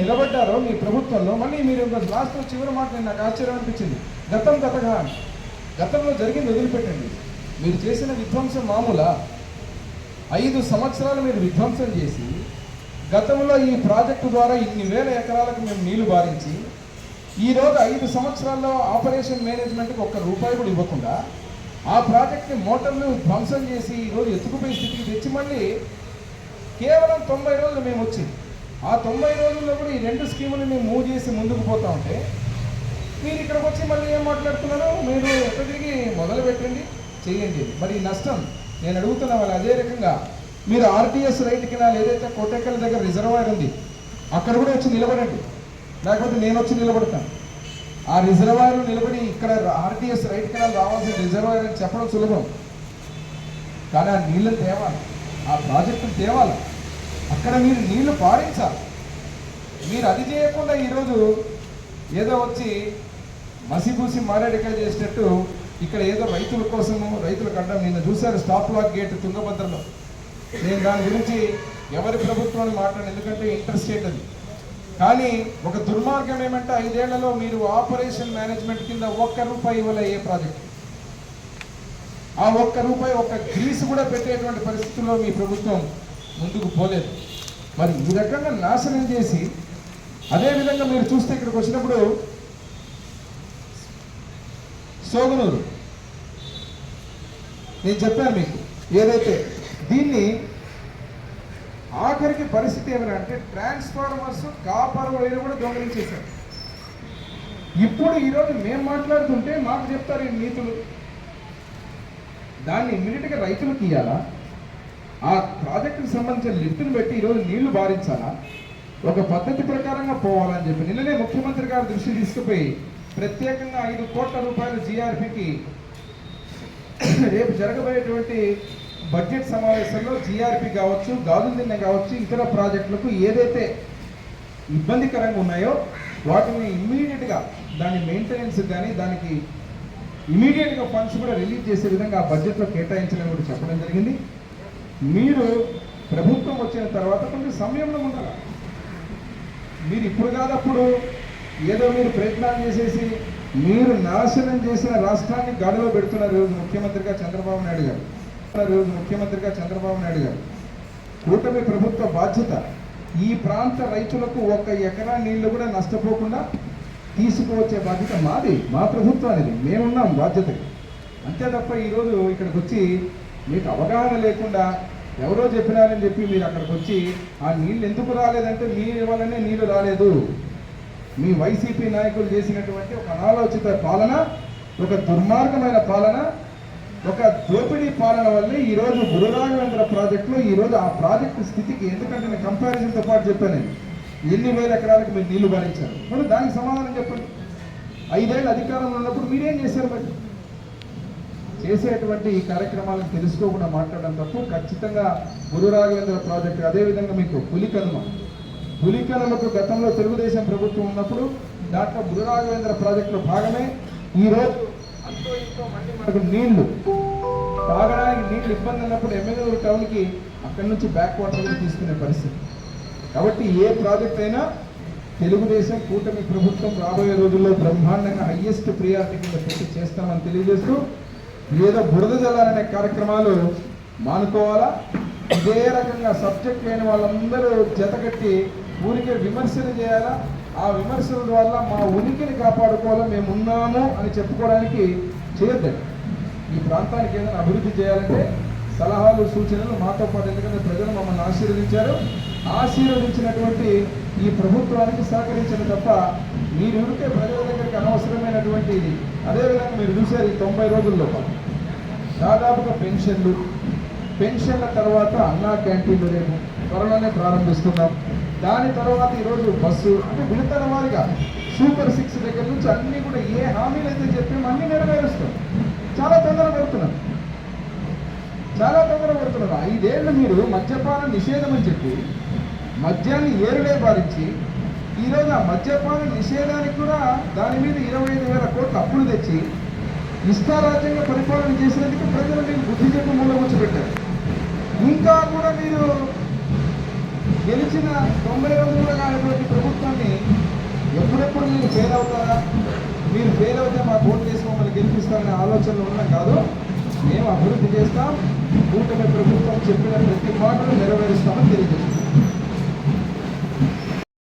నిలబడ్డారో మీ ప్రభుత్వంలో, మళ్ళీ మీరు లాస్ట్లో చివరి మాట నాకు ఆశ్చర్యం అనిపించింది. గతంలో జరిగింది వదిలిపెట్టండి. మీరు చేసిన విధ్వంసం మామూలా? 5 సంవత్సరాలు మీరు విధ్వంసం చేసి గతంలో ఈ ప్రాజెక్టు ద్వారా ఇన్ని వేల ఎకరాలకు మేము నీళ్లు బారించి ఈరోజు 5 సంవత్సరాల్లో ఆపరేషన్ మేనేజ్మెంట్కి ₹1 కూడా ఇవ్వకుండా ఆ ప్రాజెక్ట్ని మోటార్లు ధ్వంసం చేసి ఈరోజు ఎత్తుకుపోయే స్థితికి తెచ్చి మళ్ళీ కేవలం 90 రోజులు మేము వచ్చి ఆ 90 రోజుల్లో కూడా ఈ 2 స్కీములు మేము మూవ్ చేసి ముందుకు పోతా ఉంటే మీరు ఇక్కడికి వచ్చి మళ్ళీ ఏం మాట్లాడుతున్నారు? మీరు ఎక్కడ తిరిగి మొదలు పెట్టండి, చేయండి. మరి నష్టం నేను అడుగుతున్నా వాళ్ళు. అదే రకంగా మీరు ఆర్టీఎస్ రైట్ కెనాల్ ఏదైతే కోటెక్కల దగ్గర రిజర్వాయర్ ఉంది అక్కడ కూడా వచ్చి నిలబడండి, లేకపోతే నేను వచ్చి నిలబడతాను. ఆ రిజర్వాయర్ నిలబడి ఇక్కడ ఆర్టీఎస్ రైట్ కెనాల్ రావాల్సిన రిజర్వాయర్ అని చెప్పడం సులభం, కానీ ఆ నీళ్ళని తేవాలి, ఆ ప్రాజెక్టును తేవాలి, అక్కడ మీరు నీళ్లు పారించాలి. మీరు అది చేయకుండా ఈరోజు ఏదో వచ్చి మసిపూసి మారేడికాయ చేసినట్టు ఇక్కడ ఏదో రైతుల కోసము రైతులకు అడ్డం. నిన్న చూశారు స్టాప్ లాక్ గేట్ తుంగభద్రలో. నేను దాని గురించి ఎవరి ప్రభుత్వాన్ని మాట్లాడాను, ఎందుకంటే ఇంటర్ స్టేట్ అది. కానీ ఒక దుర్మార్గం ఏమంటే 5 ఏళ్లలో మీరు ఆపరేషన్ మేనేజ్మెంట్ కింద ₹1 ఇవ్వలే ఏ ప్రాజెక్ట్. ఆ ₹1 ఒక గ్రీస్ కూడా పెట్టేటువంటి పరిస్థితుల్లో మీ ప్రభుత్వం ముందుకు పోలేదు. మరి ఈ రకంగా నాశనం చేసి అదేవిధంగా మీరు చూస్తే ఇక్కడికి వచ్చినప్పుడు సోగనూరు నేను చెప్పాను మీకు ఏదైతే దీన్ని ఆఖరికి పరిస్థితి ఏమైనా అంటే ట్రాన్స్ఫార్మర్స్ కాపర్ వైర్ కూడా దొంగలించేశారు. ఇప్పుడు ఈరోజు మేము మాట్లాడుతుంటే మాకు చెప్తారు ఈ నీతులు. దాన్ని ఇమ్మీడియట్గా రైతులకు ఇవ్వాలా? ఆ ప్రాజెక్టుకు సంబంధించిన లిఫ్ట్ని పెట్టి ఈరోజు నీళ్లు బారించాలా? ఒక పద్ధతి ప్రకారంగా పోవాలని చెప్పి నిన్ననే ముఖ్యమంత్రి గారు దృష్టి తీసుకుపోయి ప్రత్యేకంగా ₹5 కోట్ల జీఆర్పీకి రేపు జరగబోయేటువంటి బడ్జెట్ సమావేశంలో జీఆర్పీ కావచ్చు, గాజుల్దిన్నె కావచ్చు, ఇతర ప్రాజెక్టులకు ఏదైతే ఇబ్బందికరంగా ఉన్నాయో వాటిని ఇమ్మీడియట్గా దాని మెయింటెనెన్స్ కానీ దానికి ఇమీడియట్గా ఫండ్స్ కూడా రిలీజ్ చేసే విధంగా ఆ బడ్జెట్లో కేటాయించాలని కూడా చెప్పడం జరిగింది. మీరు ప్రభుత్వం వచ్చిన తర్వాత కొంచెం సంయమనం ఉండాలి. మీరు ఇప్పుడు కాదప్పుడు ఏదో మీరు ప్రయత్నాలు చేసేసి మీరు నాశనం చేసిన రాష్ట్రాన్ని గాడిలో పెడుతున్నారు. ఈరోజు ముఖ్యమంత్రిగా చంద్రబాబు నాయుడు గారు కూటమి ప్రభుత్వ బాధ్యత ఈ ప్రాంత రైతులకు 1 ఎకరా నీళ్లు కూడా నష్టపోకుండా తీసుకువచ్చే బాధ్యత మాది, మా ప్రభుత్వానికి. మేమున్నాం బాధ్యతకి. అంతే తప్ప ఈరోజు ఇక్కడికి వచ్చి మీకు అవగాహన లేకుండా ఎవరో చెప్పినారని చెప్పి మీరు అక్కడికి వచ్చి ఆ నీళ్ళు ఎందుకు రాలేదంటే మీ వల్లనే నీళ్లు రాలేదు. మీ వైసీపీ నాయకులు చేసినటువంటి ఒక అనాలోచిత పాలన, ఒక దుర్మార్గమైన పాలన, ఒక దోపిడీ పాలన వల్లే ఈరోజు గురురాఘవేంద్ర ప్రాజెక్టులో ఈరోజు ఆ ప్రాజెక్టు స్థితికి, ఎందుకంటే నేను కంపారిజన్తో పాటు చెప్పాను ఎన్ని వేల ఎకరాలకు మీరు నీళ్లు భరించారు. మరి దానికి సమాధానం చెప్పండి. 5 ఏళ్ళు అధికారంలో ఉన్నప్పుడు మీరేం చేశారు? మరి చేసేటువంటి ఈ కార్యక్రమాలను తెలుసుకోకుండా మాట్లాడడం తప్పు. ఖచ్చితంగా గురురాఘవేంద్ర ప్రాజెక్టు, అదేవిధంగా మీకు పులికలలకు గతంలో తెలుగుదేశం ప్రభుత్వం ఉన్నప్పుడు దాంట్లో గురురాఘవేంద్ర ప్రాజెక్టులో భాగమే ఈరోజు అంతో ఇంతో మళ్ళీ మనకు నీళ్లు తాగడానికి నీళ్ళు ఇబ్బంది ఉన్నప్పుడు ఎమ్మెల్యేలు టౌన్కి అక్కడి నుంచి బ్యాక్ వాటర్ తీసుకునే పరిస్థితి. కాబట్టి ఏ ప్రాజెక్ట్ అయినా తెలుగుదేశం కూటమి ప్రభుత్వం రాబోయే రోజుల్లో బ్రహ్మాండంగా హైయెస్ట్ ప్రియారిటీ కింద పెట్టి చేస్తామని తెలియజేస్తూ, ఏదో బురద జల్లాలనే కార్యక్రమాలు మానుకోవాలా. ఇదే రకంగా సబ్జెక్ట్ లేని వాళ్ళందరూ జతకట్టి ఊరికే విమర్శలు చేయాలా. ఆ విమర్శల వల్ల మా ఉనికిని కాపాడుకోవాలా, మేము ఉన్నాము అని చెప్పుకోవడానికి చేయొద్దండి. ఈ ప్రాంతానికి ఏదైనా అభివృద్ధి చేయాలంటే సలహాలు, సూచనలు మాతో పాటు, ఎందుకంటే ప్రజలు మమ్మల్ని ఆశీర్వదించినటువంటి ఈ ప్రభుత్వానికి సహకరించిన తప్ప మీరు ఊరికే ప్రజల దగ్గరికి అనవసరమైనటువంటి ఇది. అదేవిధంగా మీరు చూసారు ఈ 90 రోజుల్లో దాదాపుగా పెన్షన్ల తర్వాత అన్నా క్యాంటీన్లు రేపు త్వరలోనే ప్రారంభిస్తున్నాం. దాని తర్వాత ఈరోజు బస్సు, అంటే విడతల వారిగా సూపర్ 6 దగ్గర నుంచి అన్నీ కూడా ఏ హామీలు అయితే చెప్పామో అన్నీ నెరవేరుస్తాం. చాలా తొందర పడుతున్నారు. 5 ఏళ్ళు మీరు మద్యపాన నిషేధం అని చెప్పి మద్యాన్ని ఏరులే బారించి ఈరోజు ఆ మద్యపాన నిషేధానికి కూడా దాని మీద 25,000 కోట్ల అప్పులు తెచ్చి ఇష్టారాజ్యంగా పరిపాలన చేసినందుకు ప్రజలు మీకు బుద్ధి చెప్పి మూలమొచ్చి పెట్టారు. ఇంకా కూడా మీరు గెలిచిన 90 రోజులుగా కానటువంటి ప్రభుత్వాన్ని ఎప్పుడెప్పుడు మీరు ఫెయిల్ అవుతారా, మీరు ఫెయిల్ అవుతే మా ఓటు వేసి మమ్మల్ని గెలిపిస్తారనే ఆలోచనలు ఉన్నాం కాదు. మేము అభివృద్ధి చేస్తాం, కూటమి ప్రభుత్వం